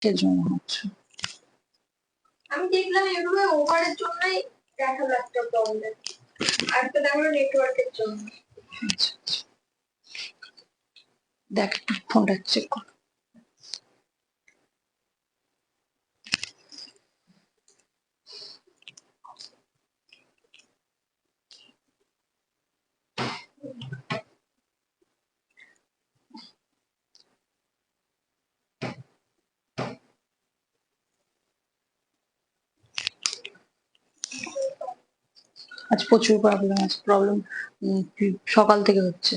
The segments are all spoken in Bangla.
নেটের জন্য হচ্ছে। আমি দেখলাম এগুলো ওভারের জন্যই দেখালো একটা প্রবলেম, আর তো দেখালো নেটওয়ার্কের জন্য। আচ্ছা দেখ ফোনটা চেক কর। আজ প্রচুর প্রবলেম আছে, প্রবলেম সকাল থেকে হচ্ছে।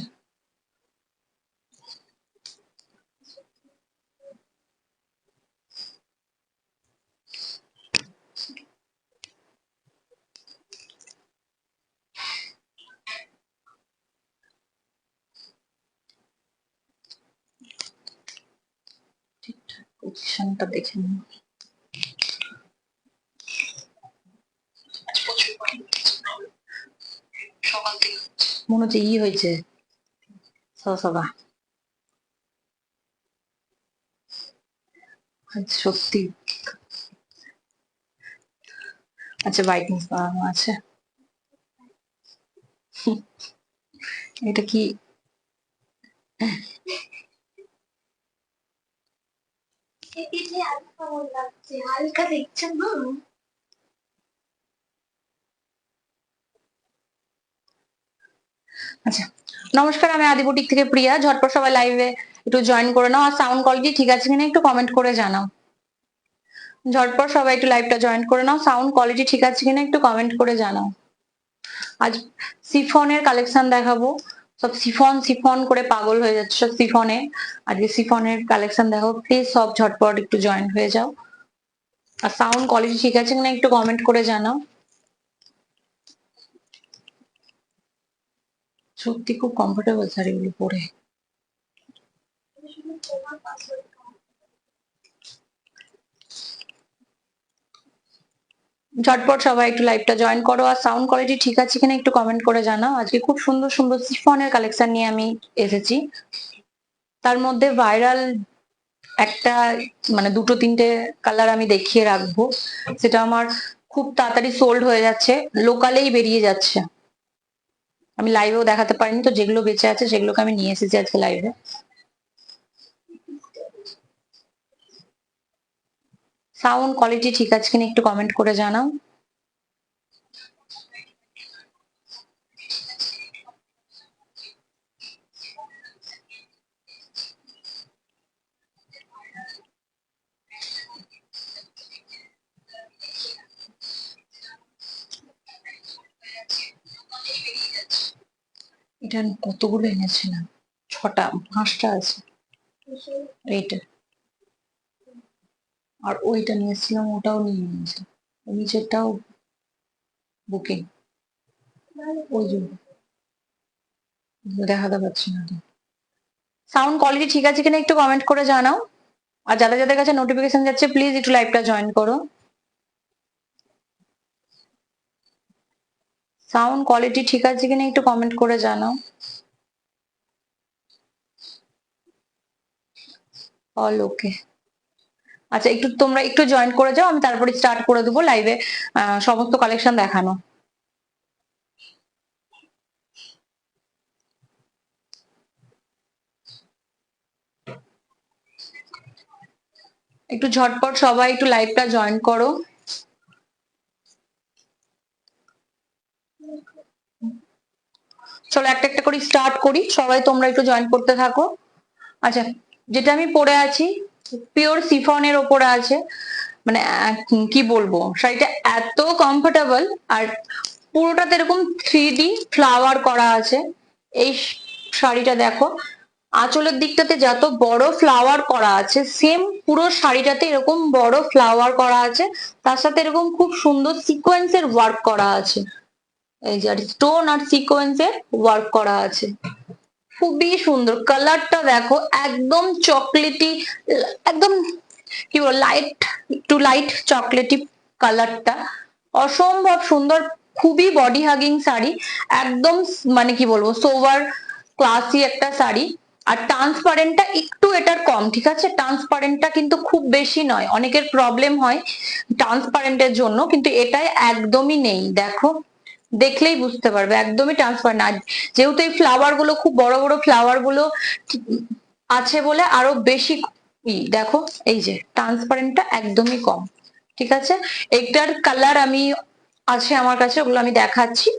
ঠিকঠাক পজিশনটা দেখে নিন। সকাল থেকে মনে হচ্ছে হয়েছে সবা। সত্যি আচ্ছা ব্রাইটনেস বাড়ানো আছে। এটা কি হালকা দেখছেন না? আচ্ছা নমস্কার, আমি আদি বুটিক থেকে প্রিয়া। ঝটপট সবাই লাইভে একটু জয়েন করে নাও, আর সাউন্ড কোয়ালিটি ঠিক আছে কিনা একটু কমেন্ট করে জানাও। ঝটপট সবাই একটু লাইভটা জয়েন করে নাও, সাউন্ড কোয়ালিটি ঠিক আছে কিনা একটু কমেন্ট করে জানাও। আজ সিফনের কালেকশন দেখাবো, সব সিফন সিফন করে পাগল হয়ে যাচ্ছে সব সিফনে। আজকে সিফনের কালেকশন দেখো, প্লিজ সব ঝটপট একটু জয়েন হয়ে যাও, আর সাউন্ড কোয়ালিটি ঠিক আছে কিনা একটু কমেন্ট করে জানাও। সত্যি খুব কমফোর্টেবল শাড়িগুলো পরে। ঝটপট সবাই একটু লাইভটা জয়েন করো, আর সাউন্ড কোয়ালিটি ঠিক আছে কিনা একটু কমেন্ট করে জানাও। আজকে খুব সুন্দর সুন্দর সিফনের কালেকশন নিয়ে আমি এসেছি। তার মধ্যে ভাইরাল একটা মানে দুটো তিনটে কালার আমি দেখিয়ে রাখবো, সেটা আমার খুব তাড়াতাড়ি সোল্ড হয়ে যাচ্ছে, লোকালেই বেরিয়ে যাচ্ছে। আমি লাইভেও দেখাতে পারিনি, তো যেগুলো বেঁচে আছে সেগুলোকে আমি নিয়ে এসেছি আজকে লাইভে। সাউন্ড কোয়ালিটি ঠিক আছে কিনা একটু কমেন্ট করে জানাও। এটা কতগুলো এনেছিলাম, 6টা 5টা আছে। এইটা আর ওইটা নিয়েছিলাম, ওটাও নিয়ে নিয়েছি, নিচেরটাও বুকিং। ওই জন্য দেখাতে পাচ্ছি না। সাউন্ড কোয়ালিটি ঠিক আছে কিনা একটু কমেন্ট করে জানাও, আর যাদের যাদের কাছে নোটিফিকেশন যাচ্ছে প্লিজ একটু লাইভটা জয়েন করো। সাউন্ড কোয়ালিটি ঠিক আছে কিনা একটু কমেন্ট করে জানাও। অল ওকে। আচ্ছা একটু তোমরা একটু জয়েন করে যাও, আমি তারপরে স্টার্ট করে দেবো লাইভে সমস্ত কালেকশন দেখানো। একটু ঝটপট সবাই একটু লাইভটা জয়েন করো। চলো একটা একটা করে স্টার্ট করি, সবাই তোমরা একটু জয়েন করতে থাকো। আচ্ছা যেটা আমি পরে আছি পিওর সিফনের ওপরে আছে, মানে কি বলবো, শাড়িটা এত কমফোর্টেবল, আর পুরোটাতে এরকম 3D ফ্লাওয়ার করা আছে। এই শাড়িটা দেখো, আঁচলের দিকটাতে যত বড় ফ্লাওয়ার করা আছে, সেম পুরো শাড়িটাতে এরকম বড় ফ্লাওয়ার করা আছে, তার সাথে এরকম খুব সুন্দর সিকোয়েন্সের ওয়ার্ক করা আছে। এই যে স্টোন আর সিকোয়েন্সের ওয়ার্ক করা আছে, খুবই সুন্দর। কালারটা দেখো একদম চকলেটি, একদম কি বল লাইট টু লাইট চকলেটি কালারটা, অসম্ভব সুন্দর। খুবই বডি হাগিং শাড়ি, একদম মানে কি বলবো সোভার ক্লাসি একটা শাড়ি। আর ট্রান্সপারেন্টটা একটু এটার কম, ঠিক আছে? ট্রান্সপারেন্টটা কিন্তু খুব বেশি নয়, অনেকের প্রবলেম হয় ট্রান্সপারেন্টের জন্য, কিন্তু এটাই একদমই নেই। দেখো, দেখলেই বুঝতে পারবে একদমই ট্রান্সপারেন্ট। আর যেহেতু এই ফ্লাওয়ার গুলো খুব বড় বড় ফ্লাওয়ার গুলো আছে বলে আরো বেশি দেখো, এই যে ট্রান্সপারেন্টটা একদমই কম, ঠিক আছে? এটার কালার আমি আছে আমার কাছে, ওগুলো আমি দেখাচ্ছি।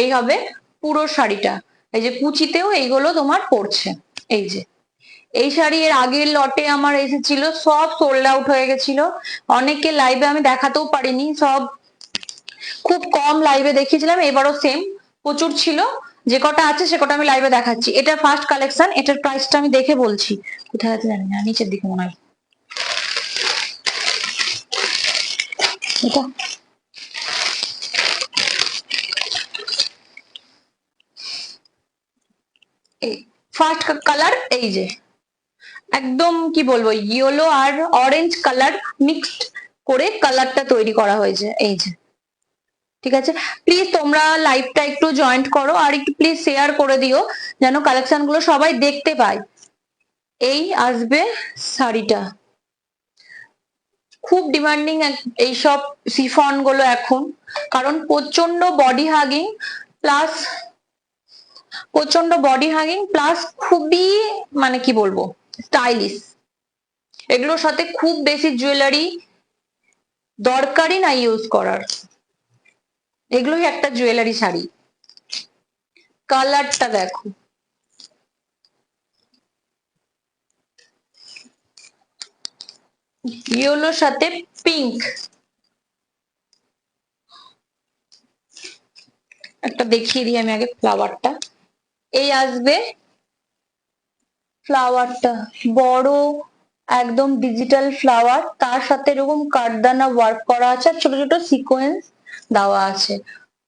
এই হবে পুরো শাড়িটা, এই যে কুচিতেও এইগুলো তোমার পড়ছে। এই যে এই শাড়ি এর আগের লটে আমার এসেছিল, সব সোল্ড আউট হয়ে গেছিল। অনেকে লাইভে আমি দেখাতেও পারিনি, সব খুব কম লাইভে দেখিয়েছিলাম। এবারও সেম প্রচুর ছিল, যে কটা আছে সে কটা আমি লাইভে দেখাচ্ছি। এটা ফার্স্ট কালেকশন, এটার প্রাইসটা আমি দেখে বলছি। কোথায় আছে জানি না, নিচের দিকে মনে হয় এটা। এই ফার্স্ট কালার, এই যে একদম কি বলবো, ইয়েলো আর অরেঞ্জ কালার মিক্সড করে কালারটা তৈরি করা হয়েছে। এই যে, ঠিক আছে? প্লিজ তোমরা লাইভটা একটু জয়েন্ট করো, আর একটু প্লিজ শেয়ার করে দিও, যেন কালেকশন গুলো সবাই দেখতে পায়। এই আসবে শাড়িটা, খুব ডিমান্ডিং এইসব সিফন গুলো এখন, কারণ প্রচন্ড বডি হাগিং প্লাস খুবই মানে কি বলবো স্টাইলিশ। এগুলোর সাথে খুব বেশি জুয়েলারি দরকারই না ইউজ করার, এগুলোই একটা জুয়েলারি শাড়ি। কালারটা দেখো, ইয়েলোর সাথে পিঙ্ক, একটা দেখিয়ে দিই আমি আগে ফ্লাওয়ারটা। এই আসবে ফ্লাওয়ারটা, বড় একদম ডিজিটাল ফ্লাওয়ার, তার সাথে এরকম কাঠদানা ওয়ার্ক করা আছে, আর ছোট ছোট সিকোয়েন্স দেওয়া আছে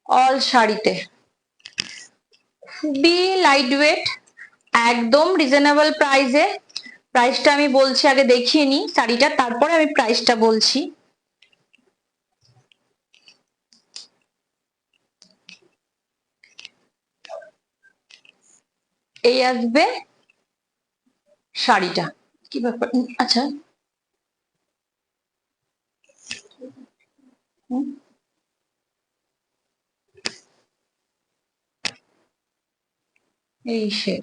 অল শাড়িতে। খুবই লাইট ওয়েট, একদম রিজনেবল প্রাইসে। প্রাইসটা আমি বলছি, আগে দেখিয়ে নিই শাড়িটা, তারপরে আমি প্রাইসটা বলছি। এই আসবে শাড়িটা, কি ব্যাপার, আচ্ছা এই শেড,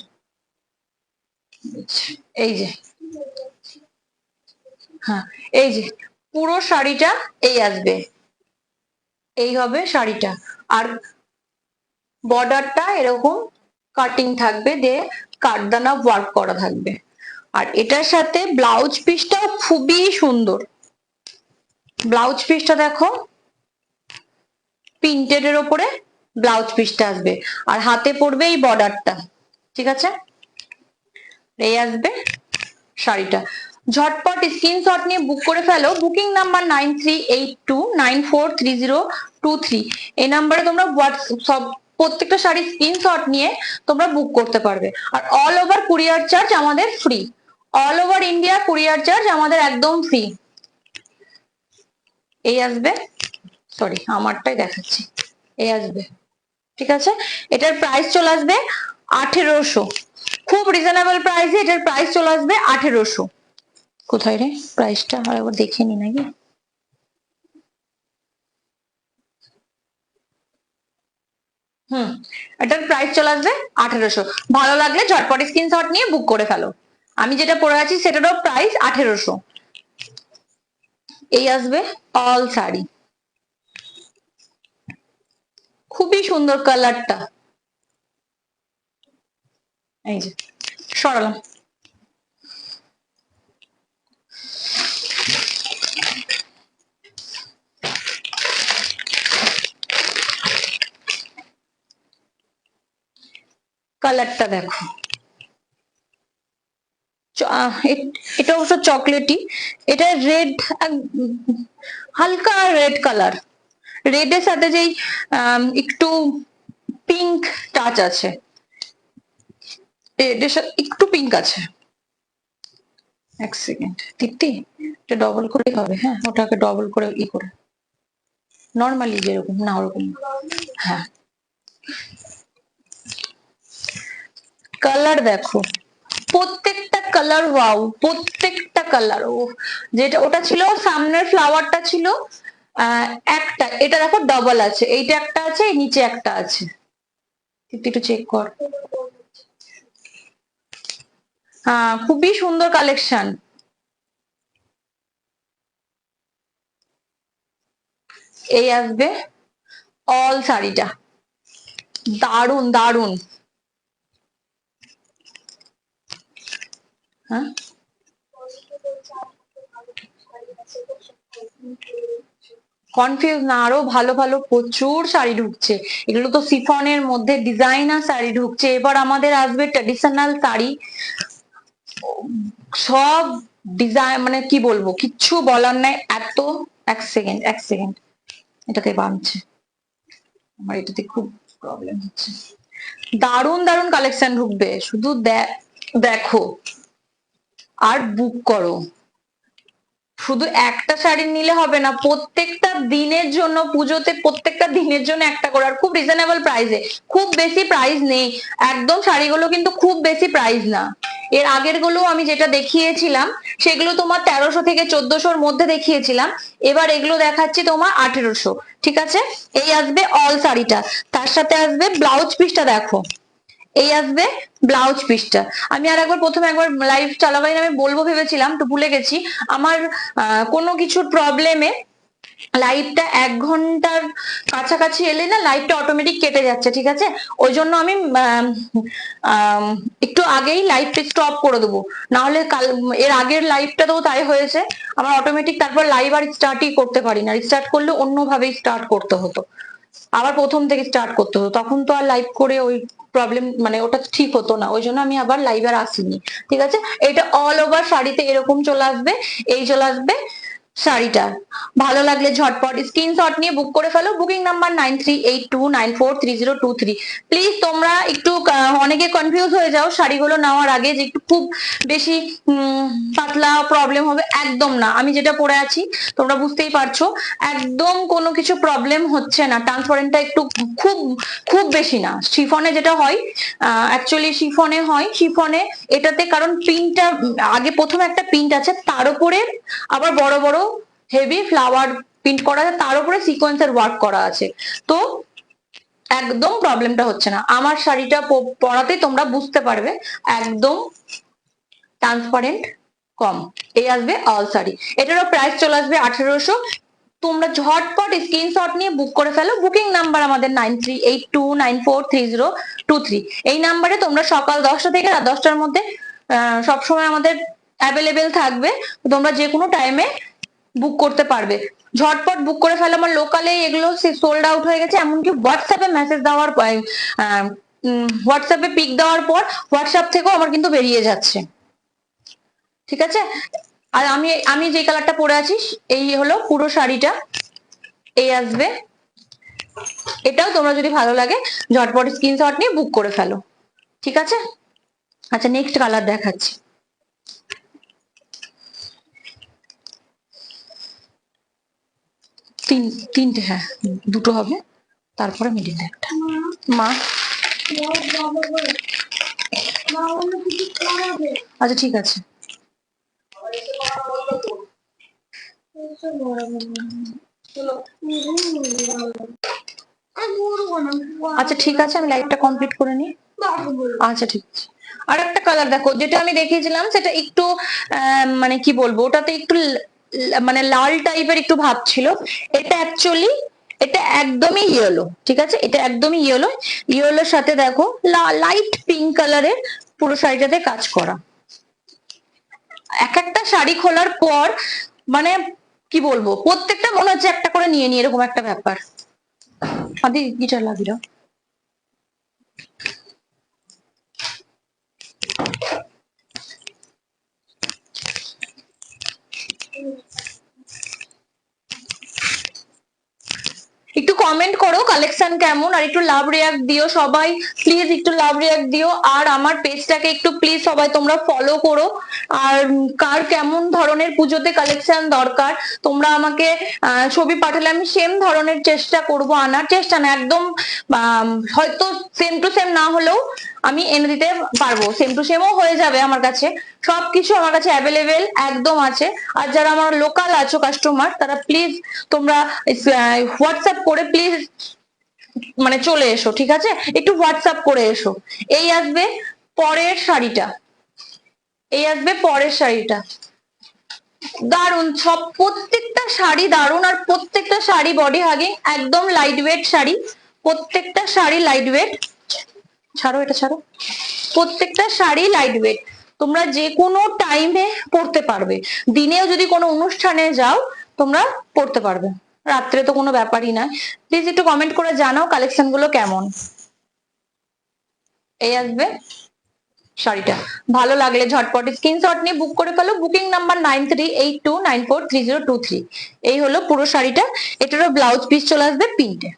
এই যে, হ্যাঁ এই যে পুরো শাড়িটা এই আসবে, এই হবে শাড়িটা। আর বর্ডারটা এরকম কাটিং থাকবে, দিয়ে কাঠদানা ওয়ার্ক করা থাকবে। আর এটার সাথে ব্লাউজ পিসটাও খুবই সুন্দর। ব্লাউজ পিসটা দেখো, প্রিন্টেড এর ওপরে ব্লাউজ পিসটা আসবে, আর হাতে পড়বে এই বর্ডারটা, ঠিক আছে? এই আসবে শাড়িটা। ঝটপট স্ক্রিনশট নিয়ে বুক করে ফেলো। বুকিং নাম্বার 9382943023, এই নাম্বারে তোমরা হোয়াটসঅ্যাপ প্রত্যেকটা শাড়ি স্ক্রিনশট নিয়ে তোমরা বুক করতে পারবে। আর অল ওভার কুরিয়ার চার্জ আমাদের free, all over India courier charge আমাদের একদম ফ্রি। এই আসবে, সরি আমারটাই দেখাচ্ছি, এই আসবে, ঠিক আছে? এটার প্রাইস চলে আসবে 1800, খুব রিজনেবল প্রাইসে এটার প্রাইস চলে আসবে 1800। কোথায় রে প্রাইসটা, আর একবার দেখে নি নাকি। এটার প্রাইস চলে আসবে 1800। ভালো লাগলে ঝটপট স্ক্রিনশট নিয়ে বুক করে ফেলো। আমি যেটা পরে আছি সেটারও প্রাইস 1800। এই আসবে অল শাড়ি, খুবই সুন্দর কালারটা। এই যে সরালাম, কালারটা দেখো, এটা অবশ্য চকলেটি, এটা রেড, হালকা রেড কালার, রেড এর সাথে যেই একটু পিঙ্ক টাচ আছে, রেড এর সাথে একটু পিঙ্ক আছে। এক সেকেন্ড দীপ্তি, এটা ডবল করে হবে, হ্যাঁ ওটাকে ডবল করে করে নর্মালি যেরকম না ওরকম, হ্যাঁ। কালার দেখো, প্রত্যেকটা কালার ওয়াও, প্রত্যেকটা কালার। ও যেটা ওটা ছিল সামনের ফ্লাওয়ারটা ছিল একটা, এটা দেখো ডাবল আছে, এইটা একটা আছে, এই নিচে একটা আছে, একটু চেক কর। হ্যাঁ খুবই সুন্দর কালেকশন। এই আসবে অল শাড়িটা, দারুন দারুন। হ্যাঁ কনফিউজ না, আরো ভালো ভালো প্রচুর শাড়ি ঢুকছে। এগুলো তো সিফনের মধ্যে ডিজাইনার শাড়ি ঢুকছে। এবার আমাদের আসবে ট্রেডিশনাল শাড়ি, সব ডিজাইন, মানে কি বলবো, কিচ্ছু বলার নাই এত। এক সেকেন্ড এক সেকেন্ড, এটাকে বাঁধছে, আমার এটাতে খুব প্রবলেম হচ্ছে। দারুন দারুন কালেকশন ঢুকবে, শুধু দেখো আর বুক করো। শুধু একটা শাড়ি নিলে হবে না, প্রত্যেকটা দিনের জন্য, পুজোতে প্রত্যেকটা দিনের জন্য একটা করে, আর খুব রিজনেবল প্রাইসে, খুব বেশি প্রাইস নেই একদম। শাড়িগুলো কিন্তু খুব বেশি প্রাইস না। এর আগের গুলো আমি যেটা দেখিয়েছিলাম সেগুলো তোমার 1300 থেকে 1400-র মধ্যে দেখিয়েছিলাম, এবার এগুলো দেখাচ্ছি তোমার 1800। ঠিক আছে, এই আসবে অল শাড়িটা, তার সাথে আসবে ব্লাউজ পিসটা দেখো, এই আসবে ব্লাউজ পিসটা। আমি আর একবার প্রথমে একবার লাইভ চলাকালীন আমি বলবো ভেবেছিলাম, তো ভুলে গেছি। আমার কোনো কিছুর প্রবলেমে লাইভটা 1 ঘন্টার কাছাকাছি এলে না লাইভটা অটোমেটিক কেটে যাচ্ছে, ঠিক আছে? ওই জন্য আমি একটু আগেই লাইভটা স্টপ করে দেবো, না হলে কাল এর আগের লাইভটাতেও তাই হয়েছে, আমার অটোমেটিক তারপর লাইভ আর স্টার্টই করতে পারি না, রিস্টার্ট করলে অন্যভাবে স্টার্ট করতে হতো, আবার প্রথম থেকে স্টার্ট করতে হতো, তখন তো আর লাইভ করে ওই প্রবলেম, মানে ওটা ঠিক হতো না, ওই জন্য আমি আবার লাইভ আর আসিনি। ঠিক আছে, এটা অল ওভার শাড়িতে এরকম চলে আসবে, এই চলে আসবে শাড়িটা। ভালো লাগলে ঝটপট স্ক্রিনশট নিয়ে বুক করে ফেলো, বুকিং নাম্বার 9382943023। প্লিজ তোমরা একটু অনেকে কনফিউজ হয়ে যাও শাড়িগুলো নেওয়ার আগে, যে একটু খুব বেশি পাতলা প্রবলেম হবে, একদম না। আমি যেটা পরে আছি তোমরা বুঝতেই পারছো, একদম কোনো কিছু প্রবলেম হচ্ছে না। ট্রান্সপারেন্টটা একটু খুব খুব বেশি না, শিফনে যেটা হয়, অ্যাকচুয়ালি শিফনে হয়, শিফনে এটাতে কারণ প্রিন্টটা আগে প্রথমে একটা প্রিন্ট আছে, তার উপরে আবার বড় বড় হেভি ফ্লাওয়ার প্রিন্ট করা আছে, তার উপরে সিকোয়েন্সের ওয়ার্ক করা আছে, তো একদম প্রবলেমটা হচ্ছে না। আমার শাড়িটা পরাতে তোমরা বুঝতে পারবে একদম ট্রান্সপারেন্ট কম। এই আসবে অল শাড়ি, এটারও প্রাইস চলে আসবে 1800। তোমরা ঝটপট স্ক্রিনশট নিয়ে বুক করে ফেলো, বুকিং নাম্বার আমাদের 9382943023। এই নাম্বারে তোমরা সকাল 10টা থেকে রাত 10টার মধ্যে সবসময় আমাদের অ্যাভেলেবেল থাকবে, তোমরা যে কোনো টাইমে বুক করতে পারবে। ঝটপট বুক করে ফেলো, আমার লোকালে এগুলো সোল্ড আউট হয়ে গেছে, এমনকি হোয়াটসঅ্যাপে মেসেজ দেওয়ার হোয়াটসঅ্যাপে পিক দেওয়ার পর হোয়াটসঅ্যাপ থেকেও আমার কিন্তু বেরিয়ে যাচ্ছে। ঠিক আছে, আর আমি আমি যে কালারটা পরে আছি এই হলো পুরো শাড়িটা, এই আসবে, এটাও তোমরা যদি ভালো লাগে ঝটপট স্ক্রিনশট নিয়ে বুক করে ফেলো। ঠিক আছে, আচ্ছা নেক্সট কালার দেখাচ্ছি। তিনটে, হ্যাঁ দুটো হবে, তারপরে মিডিল একটা। মা আচ্ছা ঠিক আছে, আচ্ছা ঠিক আছে, আমি লাইভটা কমপ্লিট করে নিই। আচ্ছা ঠিক আছে, আর একটা কালার দেখো, যেটা আমি দেখিয়েছিলাম সেটা একটু মানে কি বলবো, ওটাতে একটু মানে লাল টাইপের একটু ভাব ছিল, এটা অ্যাকচুয়ালি এটা একদমই ইয়েলো। ঠিক আছে, এটা একদমই ইয়েলো, ইয়েলোর সাথে দেখো লাইট পিঙ্ক কালারের পুরো শাড়িটাতে কাজ করা। এক একটা শাড়ি খোলার পর মানে কি বলবো, প্রত্যেকটা মনে হচ্ছে একটা করে নিয়ে নিয়ে, এরকম একটা ব্যাপার। আদি গিটার লাগিয়ে দাও। একটু কমেন্ট করো কালেকশন কেমন, আর একটু লাভ রিয়াক্ট দিও সবাই, প্লিজ একটু লাভ রিয়াক্ট দিও, আর আমার পেজটাকে একটু প্লিজ সবাই তোমরা ফলো করো, আর কার কেমন ধরনের পুজোতে কালেকশন দরকার তোমরা আমাকে ছবি পাঠালে আমি সেম ধরনের চেষ্টা করব, আনার চেষ্টা না একদম, হয়তো সেম টু সেম না হলেও আমি এনে দিতে পারবো, সেম টু সেমও হয়ে যাবে। আমার কাছে সবকিছু আমার কাছে অ্যাভেলেবেল একদম আছে। আর যারা আমার লোকাল আছো কাস্টমার তারা প্লিজ তোমরা হোয়াটসঅ্যাপ করে প্লিজ মানে চলে এসো, ঠিক আছে? একটু হোয়াটসঅ্যাপ করে এসো। এই আসবে পরের শাড়িটা, এই আসবে পরের শাড়িটা, দারুন সব প্রত্যেকটা শাড়ি দারুন। আর প্রত্যেকটা শাড়ি বডি হাগিং, একদম লাইট ওয়েট শাড়ি, প্রত্যেকটা শাড়ি লাইট ওয়েট। ছাড়ো এটা ছাড়ো, প্রত্যেকটা শাড়ি লাইট ওয়েট, তোমরা যে কোনো টাইমে পড়তে পারবে। দিনেও যদি কোনো অনুষ্ঠানে যাও তোমরা পড়তে পারবে, রাত্রে তো কোনো ব্যাপারই না। প্লিজ একটু কমেন্ট করে জানাও কালেকশন গুলো কেমন। এই আসবে শাড়িটা, ভালো লাগলে ঝটপট স্ক্রিনশট নিয়ে বুক করে ফেলো। Booking number 9382943023। এই হলো পুরো শাড়িটা। এটারও ব্লাউজ পিস চলে আসবে পিনটে,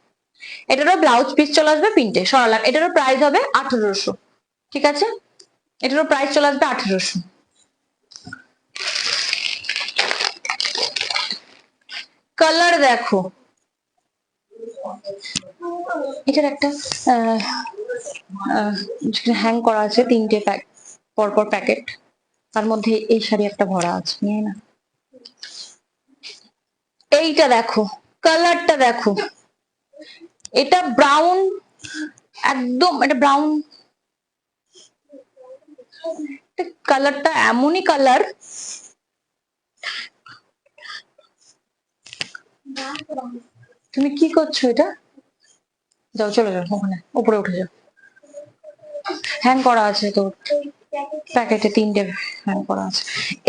এটারও ব্লাউজ পিস চলে আসবে পিনটে সরালাম। এটারও প্রাইস হবে 1800, ঠিক আছে? এটারও প্রাইস চলে আসবে 1800। কালার দেখো, এটার একটা হ্যাং করা আছে, তিনটে পরপর প্যাকেট, তার মধ্যে এই শাড়ি একটা ভরা আছে, নিয়ে না। এইটা দেখো, কালারটা দেখো, এটা ব্রাউন, একদম এটা ব্রাউন, কালারটা এমনই কালার, তুমি কি করছো? এটা যাও চলে যাও, ওখানে উপরে উঠে যাও। হ্যাং করা আছে তো প্যাকেটে, তিনটে হ্যাং করা আছে।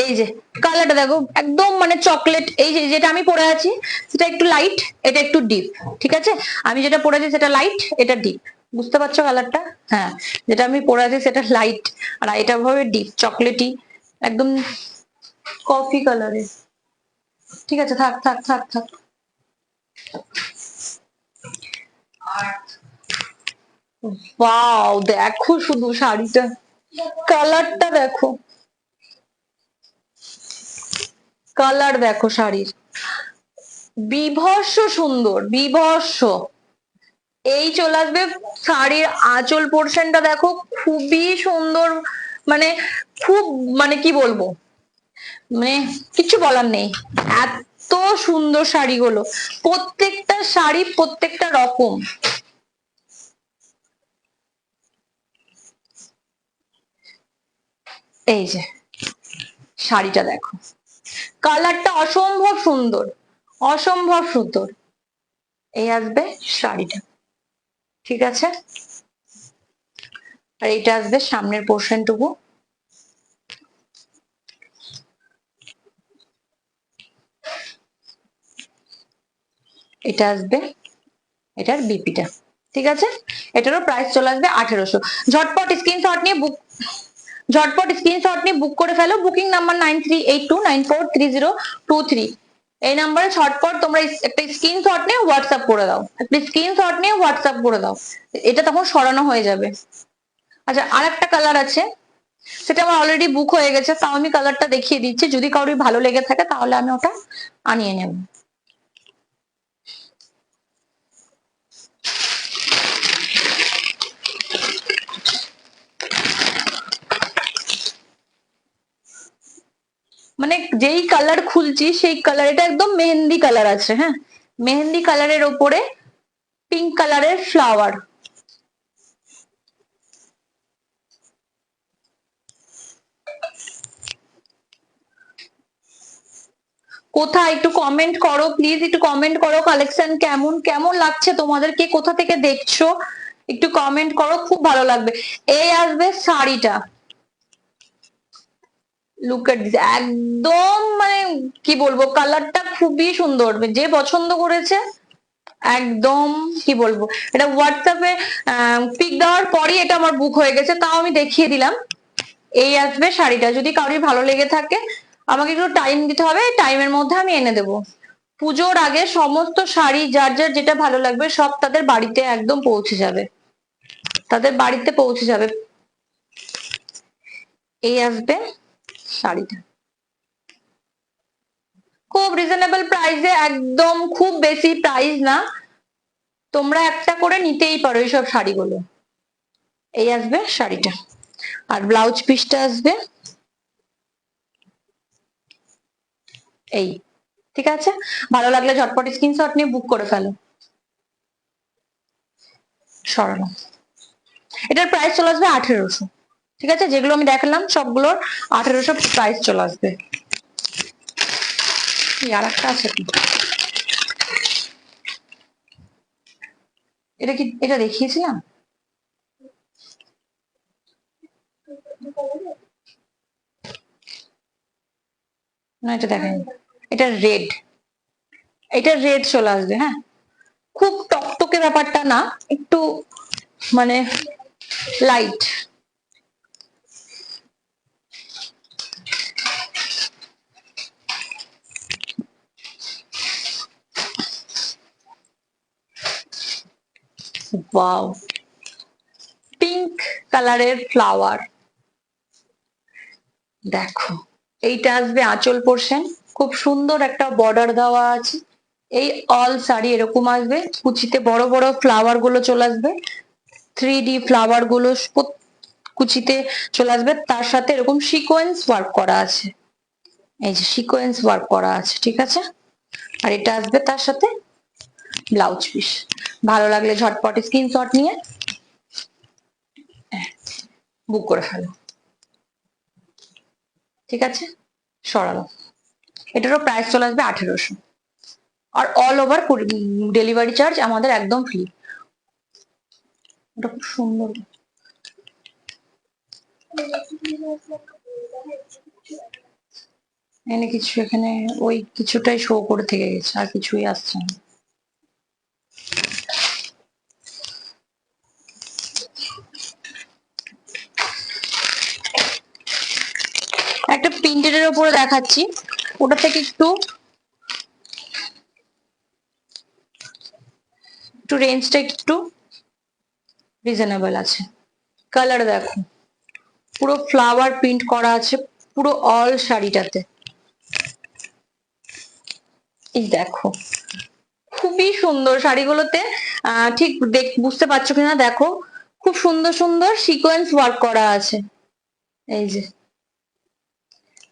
এই যে কালারটা দেখো, একদম মানে চকলেট। এই যে যেটা আমি পরে আছি সেটা একটু লাইট, এটা একটু ডিপ, ঠিক আছে? আমি যেটা পরে আছি সেটা লাইট, এটা ডিপ, বুঝতে পারছো কালারটা? হ্যাঁ, যেটা আমি পরে আছি সেটা লাইট, আর এটা ভাবে ডিপ চকলেটি, একদম কফি কালারের। ঠিক আছে, থাক থাক থাক থাক। ওয়াও, দেখো শুধু শাড়িটা, কালারটা দেখো, কালার দেখো শাড়ির, বিভৎস সুন্দর, বিভৎস। এই চলে আসবে শাড়ির আঁচল পোর্শনটা দেখো, খুবই সুন্দর, মানে খুব, মানে কি বলবো, মানে কিছু বলার নেই, এত সুন্দর শাড়িগুলো, প্রত্যেকটা শাড়ি প্রত্যেকটা রকম। এই যে শাড়িটা দেখো, কালারটা অসম্ভব সুন্দর, অসম্ভব সুন্দর। এই আসবে শাড়িটা, ঠিক আছে? আর এটা আসবে সামনের পোর্শনটুকু, এটা আসবে এটার বিপিটা, ঠিক আছে? এটারও প্রাইস চলে আসবে 1800। ঝটপট স্ক্রিনশট নিয়ে বুক, ঝটপট স্ক্রিনশট নিয়ে বুক করে ফেলো। Booking number 9382943023। এই নাম্বারে ঝটপট তোমরা একটা স্ক্রিনশট নিয়ে হোয়াটসঅ্যাপ করে দাও, একটা স্ক্রিনশট নিয়ে হোয়াটসঅ্যাপ করে দাও, এটা তখন সরানো হয়ে যাবে। আচ্ছা, আর একটা কালার আছে, সেটা আমার অলরেডি বুক হয়ে গেছে, তাও আমি কালারটা দেখিয়ে দিচ্ছি, যদি কারোর ভালো লেগে থাকে তাহলে আমি ওটা আনিয়ে নেব। মানে যেই কালার খুলছি সেই কালার, এটা একদম মেহেন্দি কালার আছে, হ্যাঁ, মেহেন্দি কালারের ওপরে পিঙ্ক কালারের ফ্লাওয়ার। কোথায় একটু কমেন্ট করো প্লিজ, একটু কমেন্ট করো কালেকশন কেমন, কেমন লাগছে তোমাদের, কে কোথা থেকে দেখছো একটু কমেন্ট করো, খুব ভালো লাগবে। এই আসবে শাড়িটা, লুক এট দিস, একদম মানে কি বলবো, কালারটা খুবই সুন্দর, যে পছন্দ করেছে একদম কি বলবো। এটা হোয়াটসঅ্যাপে পিক দেওয়ার পরই এটা আমার বুক হয়ে গেছে, তাও আমি দেখিয়ে দিলাম। এই আসবে শাড়িটা, যদি কারোর ভালো লেগে থাকে আমাকে একটু টাইম দিতে হবে, টাইমের মধ্যে আমি এনে দেবো। পুজোর আগে সমস্ত শাড়ি যার যার যেটা ভালো লাগবে সব তাদের বাড়িতে একদম পৌঁছে যাবে, তাদের বাড়িতে পৌঁছে যাবে। এই আসবে শাড়িটা খুব রিজনেবল প্রাইসে, একদম খুব বেশি প্রাইস না, তোমরা একটা করে নিতেই পারো এইসব শাড়িগুলো। এই আসবে শাড়িটা, আর ব্লাউজ পিসটা আসবে এই। ঠিক আছে, ভালো লাগলে ঝটপট স্ক্রিনশট নিয়ে বুক করে ফেলো। সরানো, এটার প্রাইস চলে আসবে 1800। ঠিক আছে, যেগুলো আমি দেখালাম সবগুলোর 1800 প্রাইস চলে আসবে। আর একটা আছে কি, এটা কি, এটা দেখিয়েছিলাম না? এটা দেখাই, এটা রেড, এটা রেড চলে আসবে। হ্যাঁ, খুব টকটকে ব্যাপারটা না, একটু মানে লাইট। ওয়াও, পিঙ্ক কালারের ফ্লাওয়ার, দেখো এইটা আসবে আঁচল পোর্শন, খুব সুন্দর একটা বর্ডার দেওয়া আছে। এই অল শাড়ি এরকম আসবে, কুচিতে বড় বড় ফ্লাওয়ার গুলো চলে আসবে, 3D ফ্লাওয়ার গুলো কুচিতে চলে আসবে, তার সাথে এরকম সিকোয়েন্স ওয়ার্ক করা আছে, এই যে সিকোয়েন্স ওয়ার্ক করা আছে। ঠিক আছে, আর এটা আসবে তার সাথে ব্লাউজ পিস। ভালো লাগলে ঝটপট স্ক্রিনশট নিয়ে বুক করে ফেলো। ঠিক আছে, সরালো, এটারও প্রাইস চলে আসবে 1800, আর অল ওভার ডেলিভারি চার্জ আমাদের একদম ফ্রি। এটা খুব সুন্দর, এখানে কিছু, এখানে ওই কিছুটাই শো করে থেকে গেছে, আর কিছুই আসছে না। একটা প্রিন্টেড উপরে দেখাচ্ছি, ওটা থেকে একটু একটু রেঞ্জটা একটু রিজনেবল আছে। কালার দেখো, পুরো ফ্লাওয়ার প্রিন্ট করা আছে পুরো অল শাড়িটাতে। এই দেখো, খুবই সুন্দর শাড়িগুলোতে, ঠিক বুঝতে পারছো কিনা দেখো, খুব সুন্দর সুন্দর সিকোয়েন্স ওয়ার্ক করা আছে, এই যে।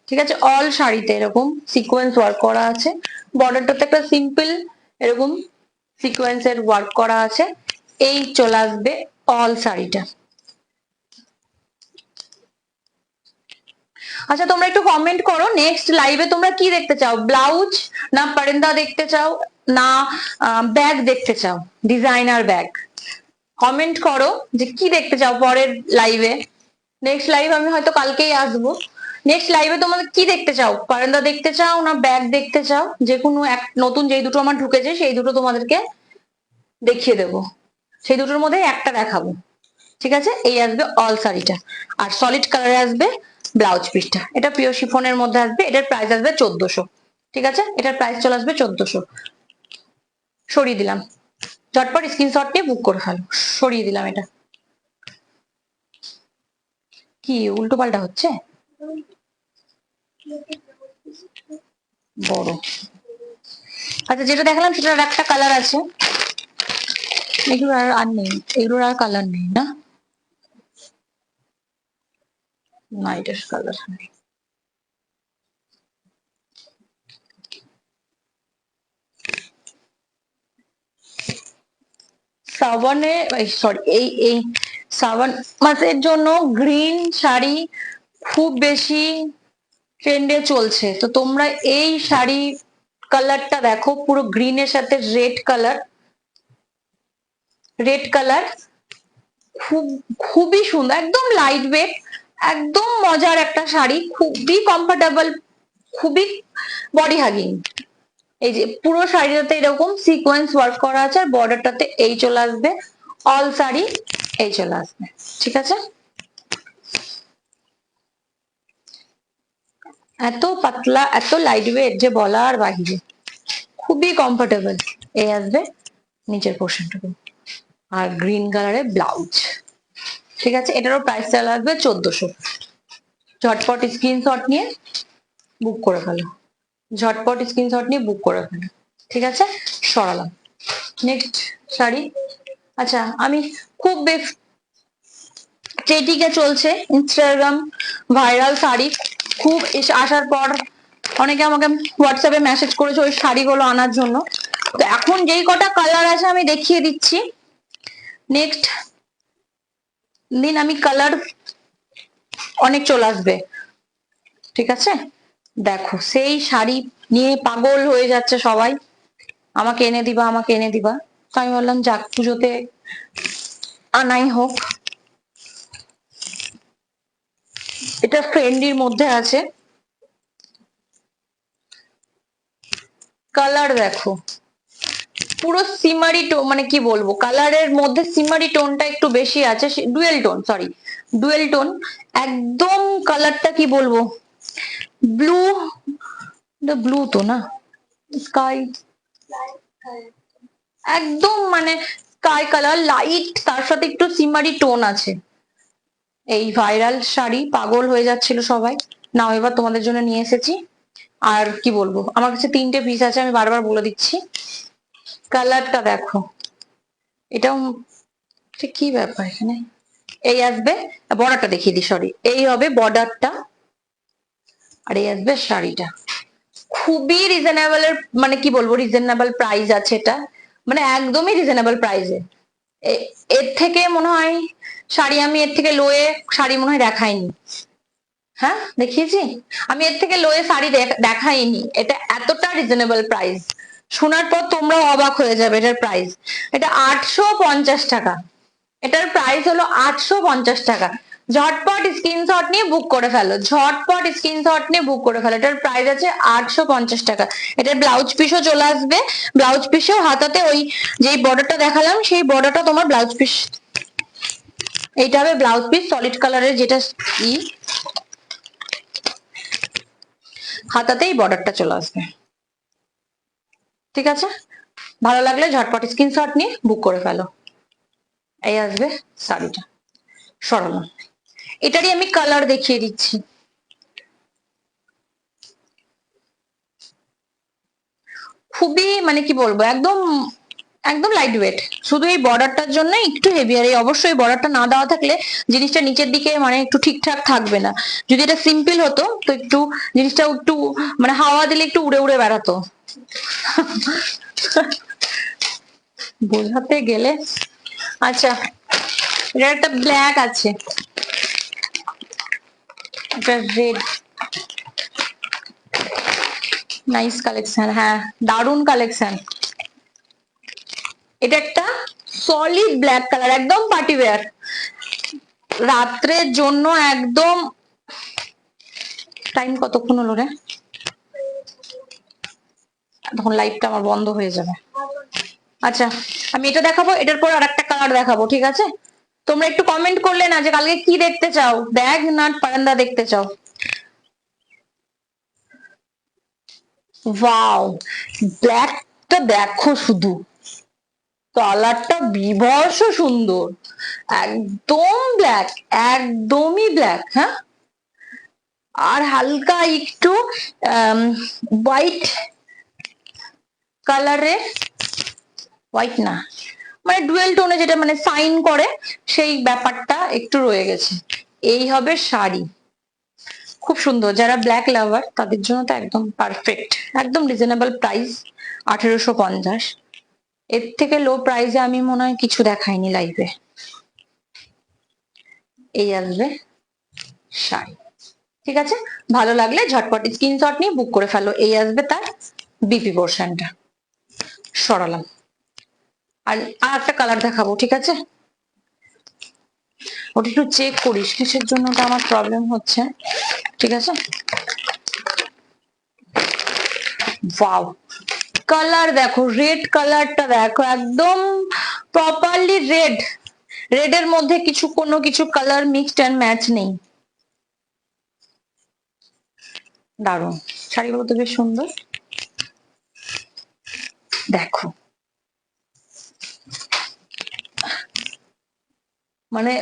ঠিক আছে, অল শাড়িতে এরকম সিকোয়েন্স ওয়ার্ক করা আছে, বর্ডারটাতে একটা সিম্পল এরকম সিকোয়েন্সের ওয়ার্ক করা আছে। এই চলে আসবে অল শাড়িটা। আচ্ছা, তোমরা একটু কমেন্ট করো নেক্সট লাইভে তোমরা কি দেখতে চাও, ব্লাউজ না পারেন্দা দেখতে চাও, না ব্যাগ দেখতে চাও, ডিজাইনার ব্যাগ। কমেন্ট করো যে কি দেখতে চাও পরের লাইভে। নেক্সট লাইভ আমি হয়তো কালকেই আসবো। নেক্সট লাইভে তোমাদের কি দেখতে চাও, পারেন্দা দেখতে চাও না ব্যাগ দেখতে চাও, যে কোনো এক নতুন যেই দুটো আমার ঢুকেছে সেই দুটো তোমাদেরকে দেখিয়ে দেবো, সেই দুটোর মধ্যে একটা দেখাবো। ঠিক আছে, এই আসবে অল শাড়িটা, আর সলিড কালারে আসবে ব্লাউজ পিসটা। এটা পিওর শিফনের মধ্যে আসবে, এটার প্রাইস আসবে 1400। ঠিক আছে, এটার প্রাইস চলে আসবে 1400। সরিয়ে দিলাম, ঝটপট স্ক্রিনশট নিয়ে বুক করে ফেলো। সরিয়ে দিলাম, এটা কি উল্টো পাল্টা হচ্ছে, বড়। আচ্ছা, যেটা দেখালাম সেটার একটা কালার আছে, এগুলো আর নেই, এগুলোর আর কালার নেই না, না এটার কালার নেই। শ্রাবণে, সরি, এই এই শ্রাবণ মাসের জন্য গ্রিন শাড়ি খুব বেশি ট্রেন্ডে চলছে, তো তোমরা এই শাড়ি কালারটা দেখো, পুরো গ্রিনের সাথে রেড কালার, রেড কালার খুবই সুন্দর, একদম লাইট ওয়েট, একদম মজার একটা শাড়ি, খুবই কমফোর্টেবল, খুবই বডি হাগিং। এই যে পুরো শাড়িটাতে এরকম সিকোয়েন্স ওয়ার্ক করা আছে, আর বর্ডারটাতে এই চলে আসবে, অল শাড়ি এই চলে আসবে। ঠিক আছে, এত পাতলা এত লাইট ওয়েট যে বলার বাহিরে, খুবই কমফোর্টেবল। এই আসবে নিচের পোর্শনটুকু, আর গ্রিন কালারের ব্লাউজ। ঠিক আছে, এটারও প্রাইস চলে আসবে 1400। ঝটপট স্ক্রিনশট নিয়ে বুক করে ফেলো, ঝটপট স্ক্রিনশট নিয়ে বুক করে ফেলো। ঠিক আছে, সরালাম। নেক্সট শাড়ি। আচ্ছা, আমি খুব ট্রেডিকে চলছে ইনস্টাগ্রাম ভাইরাল শাড়ি, খুব আসার পর অনেকে আমাকে হোয়াটসঅ্যাপে মেসেজ করেছে ওই শাড়িগুলো আনার জন্য। তো এখন যেই কটা কালার আছে আমি দেখিয়ে দিচ্ছি। নেক্সট দিন আমি কালার অনেক চলে আসবে। ঠিক আছে, দেখো সেই শাড়ি নিয়ে পাগল হয়ে যাচ্ছে সবাই, আমাকে এনে দিবা, আমাকে এনে দিবা। তো আমি বললাম যাক, পুজোতে আনাই হোক। এটা ফ্রেন্ডির মধ্যে আছে, কালার দেখো পুরো সিমারি টোন, মানে কি বলবো, কালারের মধ্যে সিমারি টোনটা একটু বেশি আছে, dual tone, sorry dual tone. একদম কালারটা কি বলবো, ব্লু, ব্লু তো না, স্কাই, একদম মানে স্কাই কালার লাইট, তার সাথে একটু সিমারি টোন আছে। এই ভাইরাল শাড়ি পাগল হয়ে যাচ্ছিল সবাই, নাও এবার তোমাদের জন্য নিয়ে এসেছি। আর কি বলবো, আমার কাছে 3টে পিস আছে, আমি বারবার বলে দিচ্ছি। কালারটা দেখো, এটাও ঠিক কি ব্যাপার এখানে, এই আসবে বর্ডারটা দেখিয়ে দিই, সরি এই হবে বর্ডারটা, আর এই আসবে শাড়িটা। খুবই রিজনেবল এর, মানে কি বলবো, রিজনেবল প্রাইস আছে এটা, মানে একদমই রিজনেবল প্রাইসে। এর থেকে মনে হয় শাড়ি, আমি এর থেকে লোয়ে শাড়ি মনে হয় দেখাইনি। হ্যাঁ দেখিয়েছি, আমি এর থেকে লোয়ে শাড়ি দেখাইনি। এটা এতটা রিজনেবল প্রাইস, শোনার পর তোমরাও অবাক হয়ে যাবে এটার প্রাইস। এটা 850 টাকা, এটার প্রাইস হলো 850 টাকা। ঝটপট স্ক্রিনশট নিয়ে বুক করে ফেলো, ঝটপট স্ক্রিনশট নিয়ে বুক করে ফেলো। এটার প্রাইস আছে 850 টাকা। এটার ব্লাউজ পিসও চলে আসবে, ব্লাউজ পিসেও হাতাতে ওই যেই বর্ডারটা দেখালাম সেই বর্ডারটা তোমার ব্লাউজ পিস, এইটা হবে ব্লাউজ পিস সলিড কালারের, যেটা ই হাতাতেই বর্ডারটা চলে আসবে। ঠিক আছে, ভালো লাগলে ঝটপট স্ক্রিনশট নিয়ে বুক করে ফেলো। এই আসবে শাড়িটা, সরানো। এটারই আমি কালার দেখিয়ে দিচ্ছি। খুবই মানে কি বলবো, একদম একদম লাইট ওয়েট, শুধু এই বর্ডারটার জন্য একটু হেভি। আর এই অবশ্যই বর্ডারটা না দেওয়া থাকলে জিনিসটা নিচের দিকে মানে একটু ঠিকঠাক থাকবে না। যদি এটা সিম্পল হতো তো একটু জিনিসটা একটু মানে হাওয়া দিলে একটু উড়ে উড়ে বেড়াতো। বোঝাতে গেলে, আচ্ছা এটা একটা ব্ল্যাক আছে, এটা রেড, নাইস কালেকশন, হ্যাঁ দারুন কালেকশন। এটা একটা সলিড ব্ল্যাক কালার, একদম পার্টি ওয়্যার, রাত্রের জন্য একদম। টাইম কতক্ষণ হলো রে, তখন লাইটটা আমার বন্ধ হয়ে যাবে। আচ্ছা, আমি এটা দেখাবো, এটার পর আর একটা কালার দেখাবো। ঠিক আছে, তোমরা একটু কমেন্ট করলে না যে কালকে কি দেখতে চাও, ব্যাগ না পারান্দা দেখতে চাও। ওয়াও, ব্ল্যাকটা দেখো শুধু, কালারটা বিভৎস সুন্দর, একদম ব্ল্যাক, একদমই ব্ল্যাক, হ্যাঁ। আর হালকা একটু হোয়াইট কালারে, হোয়াইট না মানে ডুয়েল টোনে, যেটা মানে সাইন করে সেই ব্যাপারটা একটু রয়ে গেছে। এই হবে শাড়ি, খুব সুন্দর। যারা ব্ল্যাক লাভার তাদের জন্য তো একদম পারফেক্ট, একদম রিজনেবল প্রাইস 1850। এর থেকে লো প্রাইসে আমি মনে হয় কিছু দেখাইনি লাইভে। এই আসবে শাড়ি। ঠিক আছে, ভালো লাগলে ঝটপট স্ক্রিনশট নিয়ে বুক করে ফেলো। এই আসবে তার বিপি পোর্শনটা, সরালাম। আর একটা কালার দেখাবো, ঠিক আছে, ওটা একটু চেক করিস কিসের জন্য ওটা আমার প্রবলেম হচ্ছে। ঠিক আছে, ওয়াও, কালার দেখো, রেড কালারটা দেখো, একদম প্রপারলি রেড, রেড এর মধ্যে কিছু কোনো কিছু কালার মিক্সড এন্ড ম্যাচ নেই। দারুণ, শাড়িগুলো তো বেশ সুন্দর। দেখো মানে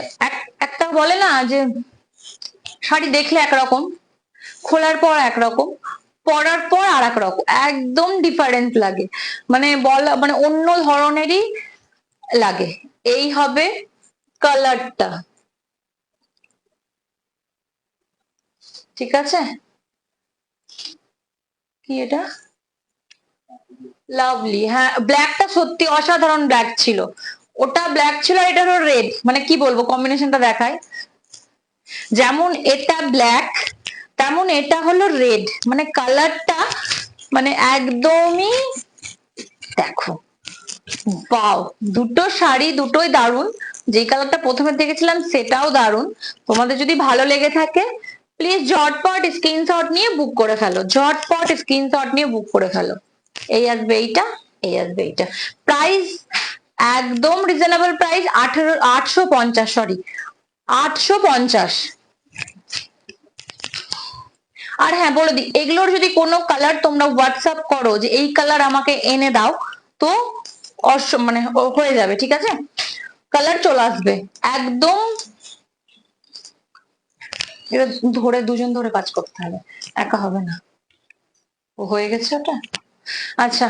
একটা বলে না যে শাড়ি দেখলে একরকম, খোলার পর একরকম, পরার পর আর এক রকম, একদম ডিফারেন্ট লাগে, মানে বলা মানে অন্য ধরনেরই লাগে। এই হবে কালারটা, ঠিক আছে? কি এটা? লাভলি, হ্যাঁ ব্ল্যাকটা সত্যি অসাধারণ ব্ল্যাক ছিল, ওটা ব্ল্যাক ছিল আর এটা হলো রেড, মানে কি বলবো কম্বিনেশনটা দেখায়, যেমন এটা ব্ল্যাক তেমন এটা হলো রেড, মানে কালারটা মানে একদমই দেখো, বাও, দুটো শাড়ি দুটোই দারুণ, যে কালারটা প্রথমে দেখেছিলাম সেটাও দারুণ। তোমাদের যদি ভালো লেগে থাকে প্লিজ ঝটপট স্ক্রিনশট নিয়ে বুক করে ফেলো, ঝটপট স্ক্রিনশট নিয়ে বুক করে ফেলো। এই আসবে এইটা, এই আসবে এইটা, প্রাইস একদম রিজনেবল প্রাইস, 850, সরি 850। আর হ্যাঁ বলে দিই, এগুলোর যদি কোনো কালার তোমরা হোয়াটসঅ্যাপ করো যে এই কালার আমাকে এনে দাও, তো মানে হয়ে যাবে, ঠিক আছে, কালার চলে আসবে একদম। এটা ধরে দুজন ধরে কাজ করতে হবে, একা হবে না। ও হয়ে গেছে ওটা, আচ্ছা।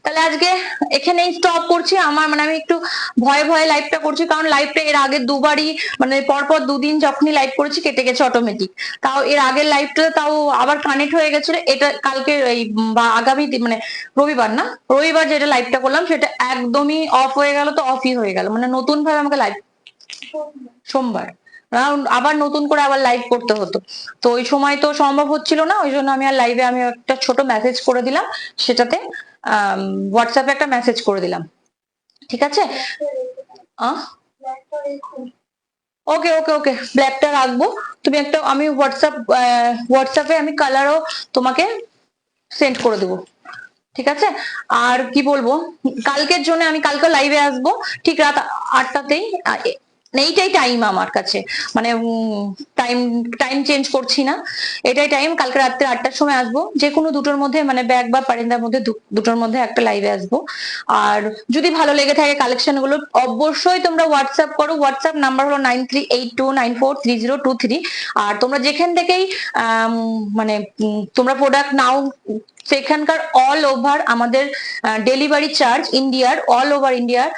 তাহলে আজকে এখানেই স্টপ করছি। আমার মানে আমি একটু ভয়ে ভয়ে লাইভটা করছি, কারণ লাইভটা এর আগে দুবারই মানে পরপর দুদিন যখনই লাইভ করেছি কেটে গেছে অটোমেটিক। তাও এর আগের লাইভটা তাও আবার কানেক্ট হয়ে গেছিল, এটা কালকে এই বা আগামী মানে রবিবার না, রবিবার যেটা লাইভটা করলাম সেটা একদমই অফ হয়ে গেল, তো অফই হয়ে গেল, মানে নতুন ভাবে আমাকে লাইভ সোমবার আবার নতুন করে আবার লাইভ করতে হতো, তো ওই সময় তো সম্ভব হচ্ছিল না, ওই জন্য আমি আর লাইভে আমি একটা ছোট মেসেজ করে দিলাম, সেটাতে হোয়াটসঅ্যাপে একটা মেসেজ করে দিলাম, ঠিক আছে? ওকে ওকে ওকে, ব্ল্যাকটা রাখবো, তুমি একটা আমি হোয়াটসঅ্যাপে আমি কালারও তোমাকে সেন্ড করে দেবো, ঠিক আছে? আর কি বলবো, কালকের জন্য আমি কালকে লাইভে আসবো ঠিক রাত 8টাতেই, এইটাই টাইম আমার কাছে, মানে টাইম টাইম চেঞ্জ করছি না, এটাই টাইম, কালকে রাত্রে 8টার সময় আসবো, যে কোনো দুটোর মধ্যে, মানে ব্যাগ বা পারিন্দার মধ্যে দুটোর মধ্যে একটা লাইভে আসবো। আর যদি ভালো লেগে থাকে কালেকশন গুলো অবশ্যই তোমরা হোয়াটসঅ্যাপ করো, হোয়াটসঅ্যাপ নাম্বার হলো 9382943023। আর তোমরা যেখান থেকেই মানে তোমরা প্রোডাক্ট নাও, সেখানকার অল ওভার আমাদের ডেলিভারি চার্জ ইন্ডিয়ার, অল ওভার ইন্ডিয়ার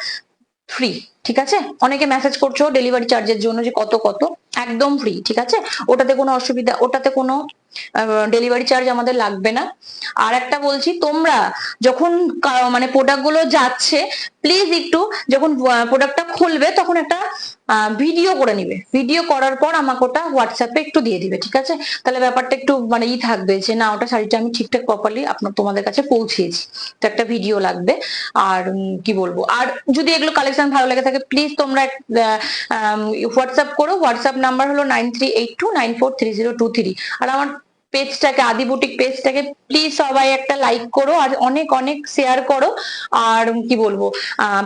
ফ্রি, ঠিক আছে? অনেকে মেসেজ করছো ডেলিভারি চার্জের জন্য যে কত কত, একদম ফ্রি, ঠিক আছে? ওটাতে কোনো অসুবিধা, ওটাতে কোনো ডেলিভারি চার্জ আমাদের লাগবে না। আর একটা বলছি, তোমরা যখন মানে প্রোডাক্ট গুলো যাচ্ছে প্লিজ একটু যখন প্রোডাক্টটা খুলবে তখন একটা ভিডিও করে নিবে, ভিডিও করার পর আমাকে ওটা হোয়াটসঅ্যাপে একটু দিয়ে দিবে, ঠিক আছে? তাহলে ব্যাপারটা একটু মানে থাকবে যে না ওটা শাড়িটা আমি ঠিকঠাক প্রপারলি তোমাদের কাছে পৌঁছেছি, তো একটা ভিডিও লাগবে। আর কি বলবো, আর যদি এগুলো কালেকশন ভালো লেগে থাকে প্লিজ তোমরা হোয়াটসঅ্যাপ করো, হোয়াটসঅ্যাপ নাম্বার হলো 9382943023। আর আমার পেজটাকে, আদি বুটিক পেজটাকে প্লিজ সবাই একটা লাইক করো আর অনেক অনেক শেয়ার করো। আর কি বলবো,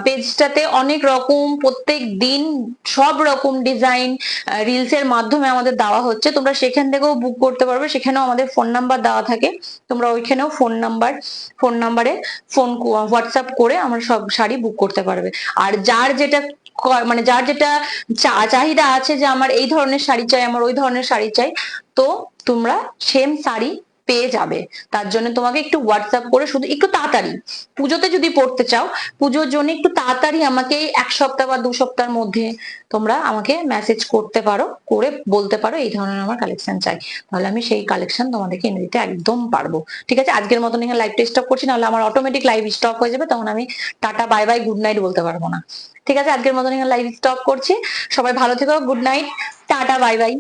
পেজটাতে অনেক রকম প্রত্যেক দিন সব রকম ডিজাইন রিলস এর মাধ্যমে আমাদের দেওয়া হচ্ছে, তোমরা সেখান থেকেও বুক করতে পারবে, সেখানেও আমাদের ফোন নাম্বার দেওয়া থাকে, তোমরা ওইখানেও ফোন নাম্বারে ফোন হোয়াটসঅ্যাপ করে আমরা সব শাড়ি বুক করতে পারবে। আর যার যেটা মানে যার যেটা চাহিদা আছে যে আমার এই ধরনের শাড়ি চাই, আমার ওই ধরনের শাড়ি চাই, তো তোমরা সেম শাড়ি পেয়ে যাবে। তার জন্য তোমাকে একটু হোয়াটসঅ্যাপ করে শুধু একটু তাড়াতাড়ি, পুজোতে যদি পড়তে চাও, পুজোর জন্য একটু তাড়াতাড়ি আমাকে 1 সপ্তাহ বা 2 সপ্তাহের মধ্যে তোমরা আমাকে মেসেজ করতে পারো, করে বলতে পারো এই ধরনের আমার কালেকশন চাই, তাহলে আমি সেই কালেকশন তোমাদেরকে এনে দিতে একদম পারবো, ঠিক আছে? আজকের মতন এখানে লাইভটা স্টপ করছি, নাহলে আমার অটোমেটিক লাইভ স্টপ হয়ে যাবে, তখন আমি tata bye bye good night বলতে পারবো না, ঠিক আছে? আজকের মতন এখানে লাইভ স্টপ করছি, সবাই ভালো থেকো, good night, tata bye bye.